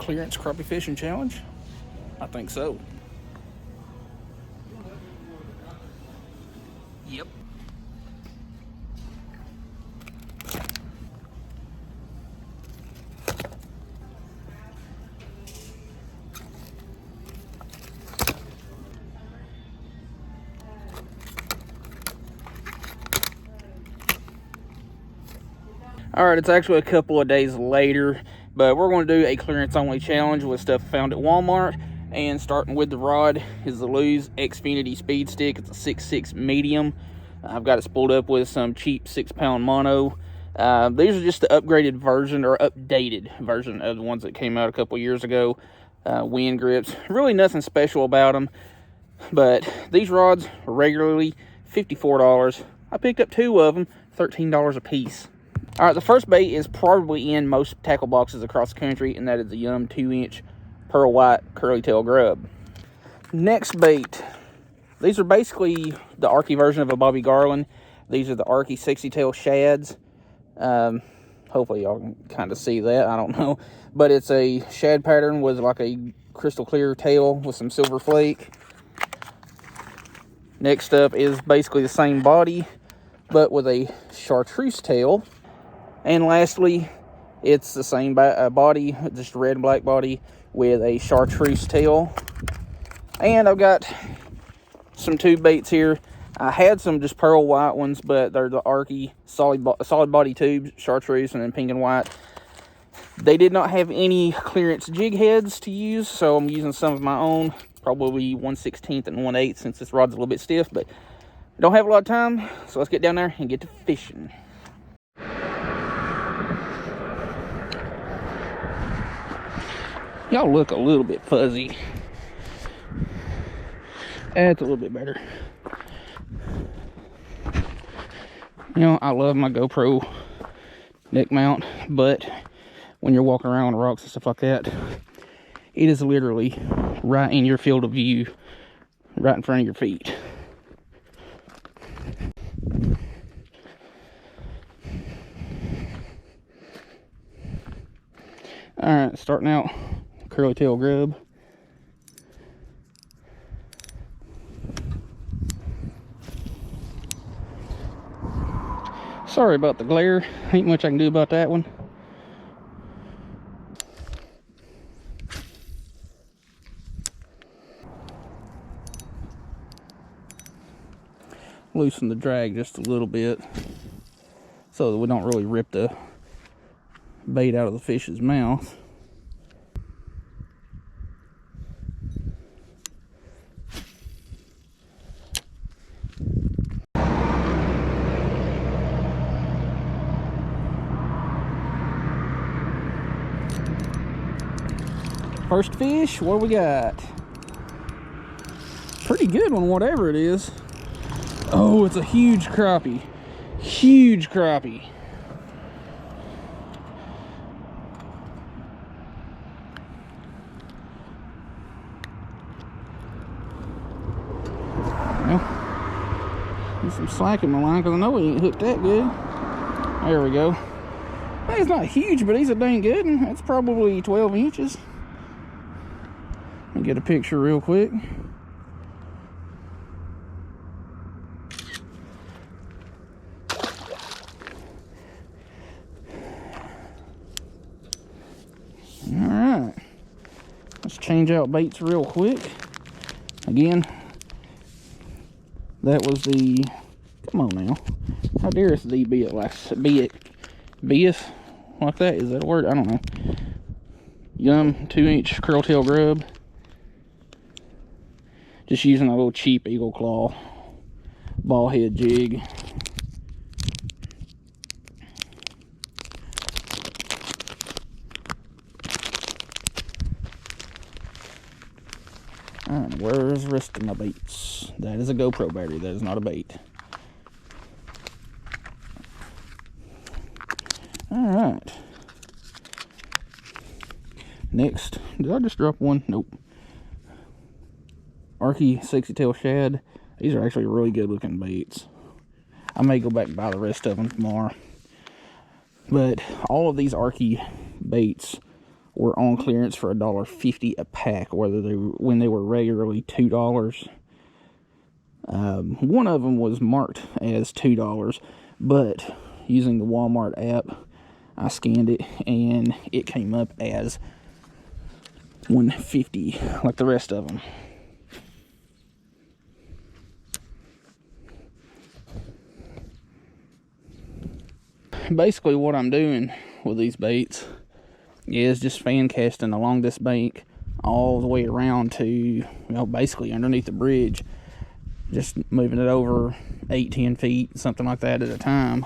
clearance crappie fishing challenge? I think so. Yep. All right, it's actually a couple of days later, but we're going to do a clearance only challenge with stuff found at Walmart. And starting with the rod is the Lew's Xfinity Speed Stick. It's a 6.6 medium. I've got it spooled up with some cheap 6-pound mono. These are just the upgraded version or updated version of the ones that came out a couple years ago. Wind grips, really nothing special about them. But these rods are regularly $54. I picked up 2 of them, $13 a piece. All right, the first bait is probably in most tackle boxes across the country, and that is the Yum 2-inch pearl white curly tail grub. Next bait, these are basically the Arky version of a Bobby Garland. These are the Arky sexy tail shads. Hopefully y'all can kind of see that, I don't know. But it's a shad pattern with like a crystal clear tail with some silver flake. Next up is basically the same body, but with a chartreuse tail. And lastly, it's the same body, just red and black body with a chartreuse tail. And I've got some tube baits here. I had some just pearl white ones, but they're the Arky solid body tubes, chartreuse, and then pink and white. They did not have any clearance jig heads to use, so I'm using some of my own, probably 1/16 and 1/8 since this rod's a little bit stiff, but I don't have a lot of time, so let's get down there and get to fishing. Y'all look a little bit fuzzy. That's a little bit better. You know, I love my GoPro neck mount, but when you're walking around on rocks and stuff like that, it is literally right in your field of view, right in front of your feet. All right, starting out, curly tail grub. Sorry about the glare, ain't much I can do about that one. Loosen the drag just a little bit so that we don't really rip the bait out of the fish's mouth. First fish, what do we got? Pretty good one, whatever it is. Oh, it's a huge crappie. Huge crappie. Well, there's some slack in my line because I know he ain't hooked that good. There we go. He's not huge, but he's a dang good one. That's probably 12 inches. Let me get a picture real quick. Alright, let's change out baits real quick. Again, that was the, come on now, how dare it be it like, beeth like that, is that a word? I don't know. Yum 2-inch curl tail grub. Just using a little cheap eagle claw ball head jig. Alright, where's the rest of my baits? That is a GoPro battery, that is not a bait. Alright. Next, did I just drop one? Nope. Arky sexy tail shad. These are actually really good looking baits. I may go back and buy the rest of them tomorrow. But all of these Arky baits were on clearance for $1.50 a pack, when they were regularly $2. One of them was marked as $2, but using the Walmart app, I scanned it and it came up as $1.50 like the rest of them. Basically what I'm doing with these baits is just fan casting along this bank all the way around to, you know, basically underneath the bridge, just moving it over 8-10 feet, something like that at a time.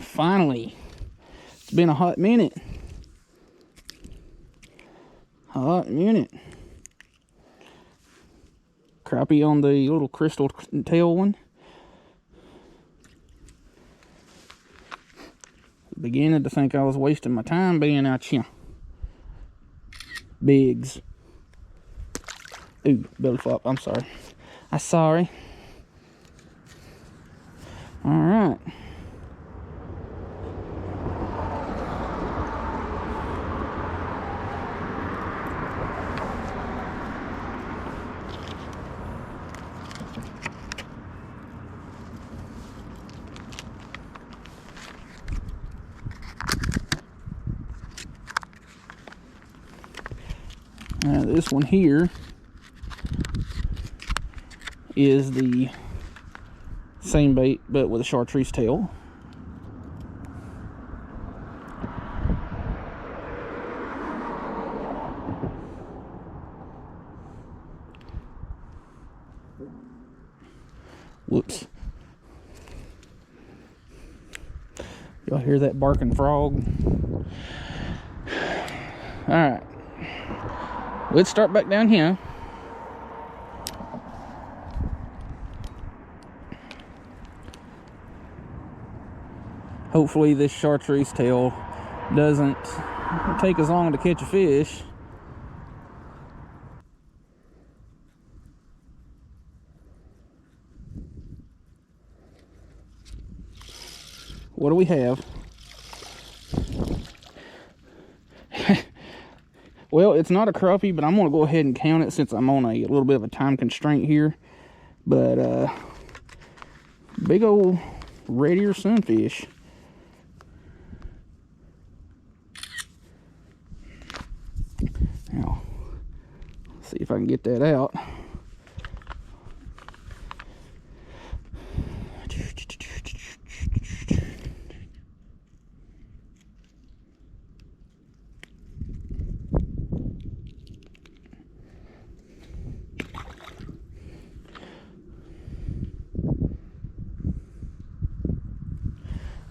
Finally, it's been a hot minute. Crappie on the little crystal tail one. Beginning to think I was wasting my time being out here. Bigs. Ooh, belly flop, I'm sorry. I'm sorry. Alright. This one here is the same bait but with a chartreuse tail. Whoops. Y'all hear that barking frog? Alright. Let's start back down here. Hopefully this chartreuse tail doesn't take as long to catch a fish. What do we have? Well, it's not a crappie, but I'm going to go ahead and count it since I'm on a little bit of a time constraint here. But, big old Redear sunfish. Now, let's see if I can get that out.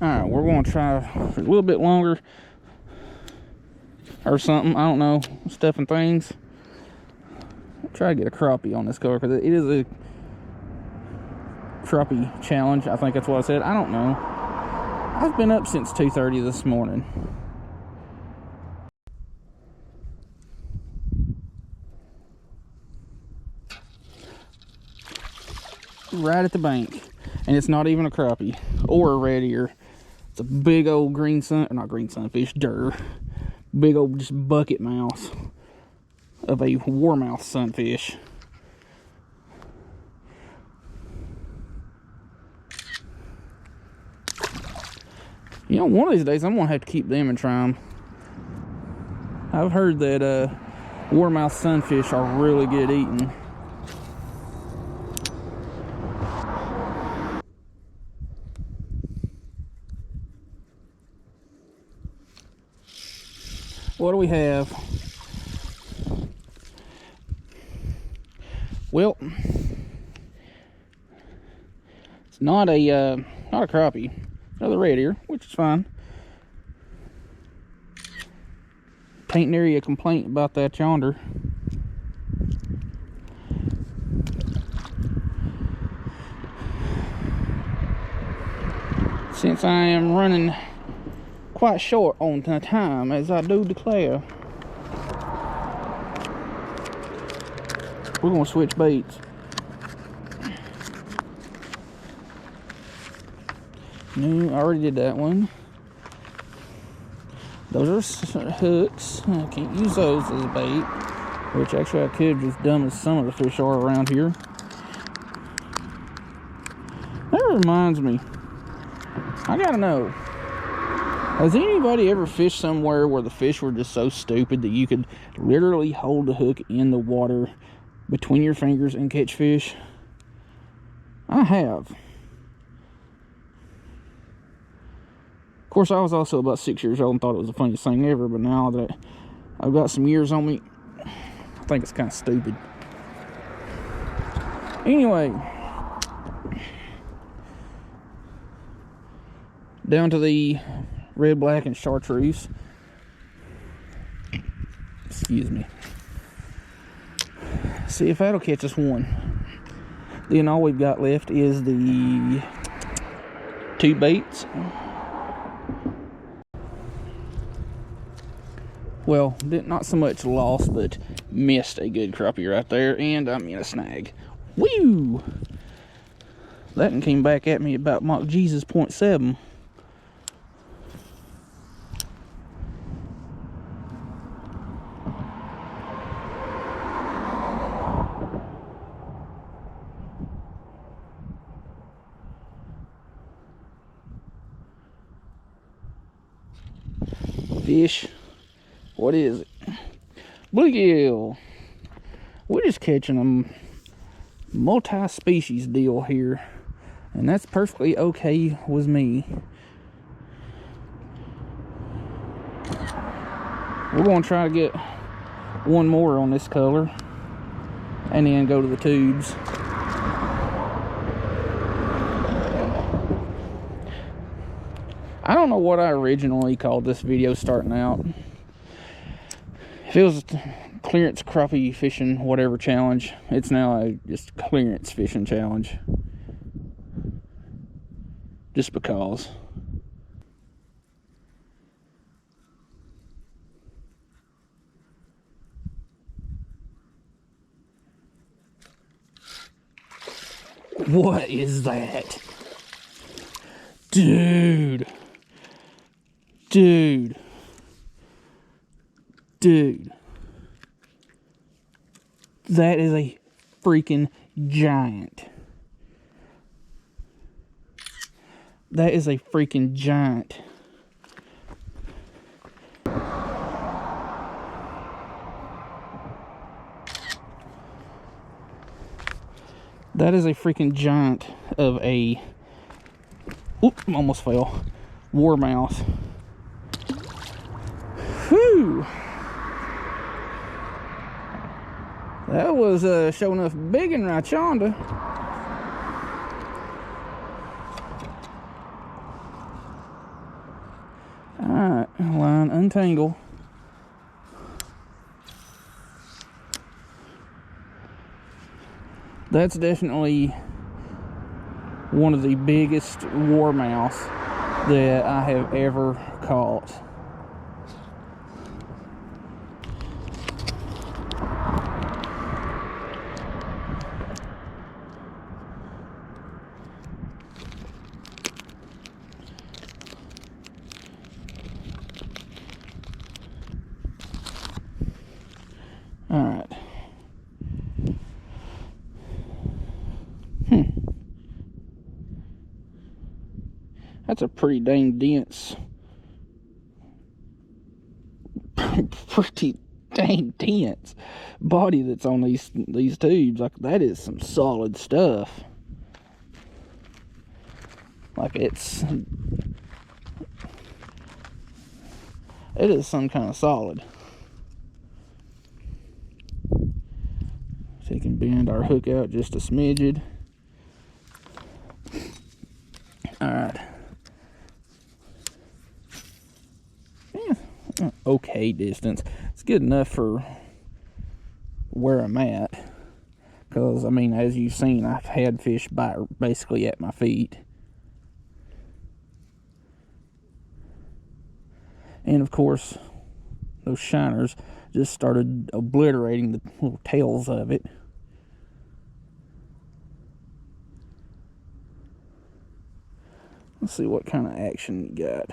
Alright, we're going to try for a little bit longer or something. I don't know, stuffing things. Try to get a crappie on this color because it is a crappie challenge. I think that's what I said. I don't know. I've been up since 2:30 this morning. Right at the bank. And it's not even a crappie or a Redear. It's a big old green sunfish, big old just bucket mouth of a warmouth sunfish. You know, one of these days I'm gonna have to keep them and try them. I've heard that warmouth sunfish are really good eating. What do we have? Well, it's not a crappie. Another Redear, which is fine. Ain't nary a complaint about that yonder. Since I am running quite short on time, as I do declare. We're gonna switch baits. No, I already did that one. Those are hooks. I can't use those as bait, which actually I could have just done as some of the fish are around here. That reminds me, I gotta know, has anybody ever fished somewhere where the fish were just so stupid that you could literally hold the hook in the water between your fingers and catch fish? I have. Of course, I was also about 6 years old and thought it was the funniest thing ever, but now that I've got some years on me, I think it's kind of stupid. Anyway, down to the red, black, and chartreuse. Excuse me. See if that'll catch us one. Then all we've got left is the 2 baits. Well, not so much lost, but missed a good crappie right there, and I'm in a snag. Woo! That one came back at me about Mock Jesus 0.7. Fish. What is it? Bluegill. We're just catching a multi-species deal here, and that's perfectly okay with me. We're going to try to get one more on this color and then go to the tubes. I don't know what I originally called this video starting out. If it was clearance crappie fishing whatever challenge, it's now a just clearance fishing challenge. Just because. What is that? Dude. Dude. Dude. That is a freaking giant. That is a freaking giant. That is a freaking giant of a... Oop, almost fell. Warmouth. Whew. That was sure enough big and right yonder. Alright, line untangle. That's definitely one of the biggest warmouths that I have ever caught. Alright. That's a pretty dang dense, pretty dang dense body that's on these tubes. Like, that is some solid stuff. Like, it is some kind of solid. So you can bend our hook out just a smidgen. Alright. Yeah, okay distance. It's good enough for where I'm at. Because, I mean, as you've seen, I've had fish bite basically at my feet. And, of course, those shiners just started obliterating the little tails of it. Let's see what kind of action you got.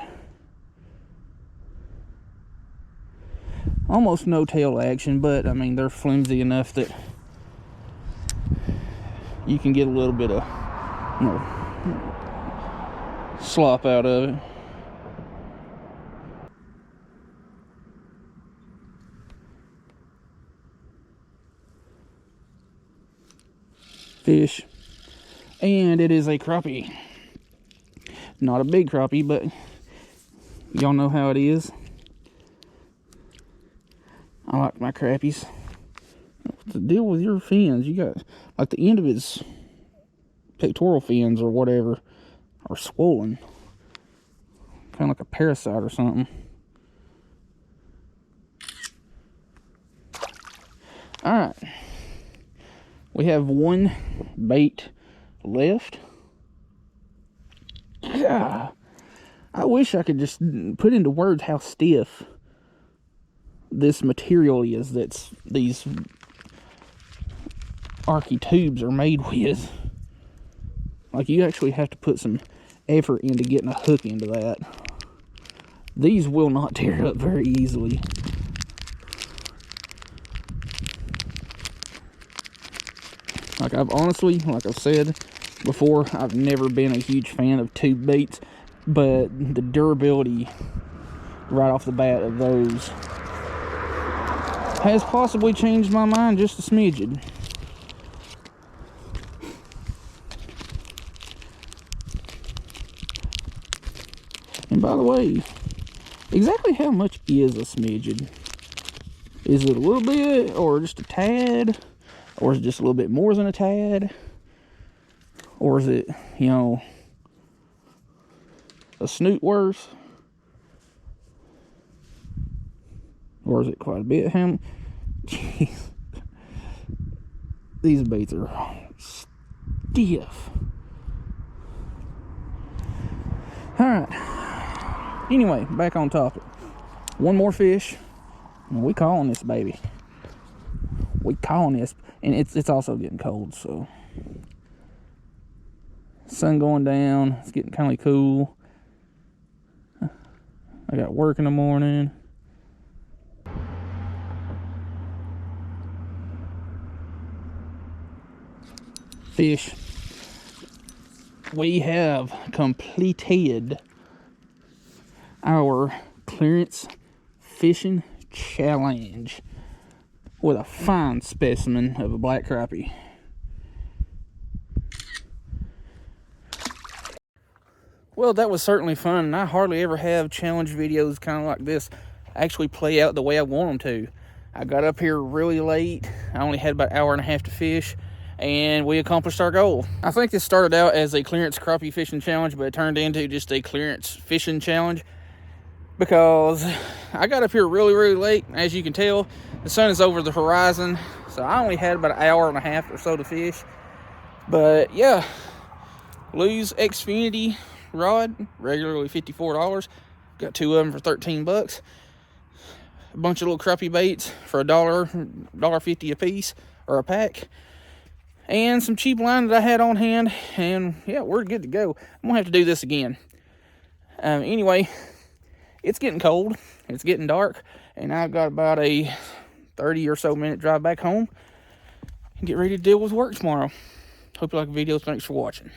Almost no tail action, but I mean, they're flimsy enough that you can get a little bit of, you know, slop out of it. Fish. And it is a crappie. Not a big crappie, but y'all know how it is. I like my crappies. What's the deal with your fins? You got, like, the end of his pectoral fins or whatever are swollen. Kind of like a parasite or something. Alright. We have one bait left. God, I wish I could just put into words how stiff this material is that's these Arky tubes are made with. Like, you actually have to put some effort into getting a hook into that. These will not tear up very easily. Like, I've honestly, like I've said before, I've never been a huge fan of tube baits, but the durability right off the bat of those has possibly changed my mind just a smidgen. And by the way, exactly how much is a smidgen? Is it a little bit, or just a tad? Or is it just a little bit more than a tad? Or is it, you know, a snoot worth? Or is it quite a bit? Jeez. These baits are stiff. Alright. Anyway, back on topic. One more fish, and we calling this baby. We calling this, and it's also getting cold, so sun going down, it's getting kind of cool. I got work in the morning. Fish. We have completed our clearance fishing challenge with a fine specimen of a black crappie. Well, that was certainly fun, and I hardly ever have challenge videos kind of like this actually play out the way I want them to. I got up here really late. I only had about an hour and a half to fish, and we accomplished our goal. I think this started out as a clearance crappie fishing challenge, but it turned into just a clearance fishing challenge because I got up here really late. As you can tell, the sun is over the horizon, so I only had about an hour and a half or so to fish. But yeah, Blue's Xfinity rod, regularly $54. Got two of them for 13 bucks. A bunch of little crappie baits for $1.50 a piece or a pack. And some cheap line that I had on hand, and yeah, we're good to go. I'm gonna have to do this again. Anyway, it's getting cold, it's getting dark, and I've got about a 30 or so minute drive back home and get ready to deal with work tomorrow. Hope you like the videos. Thanks for watching.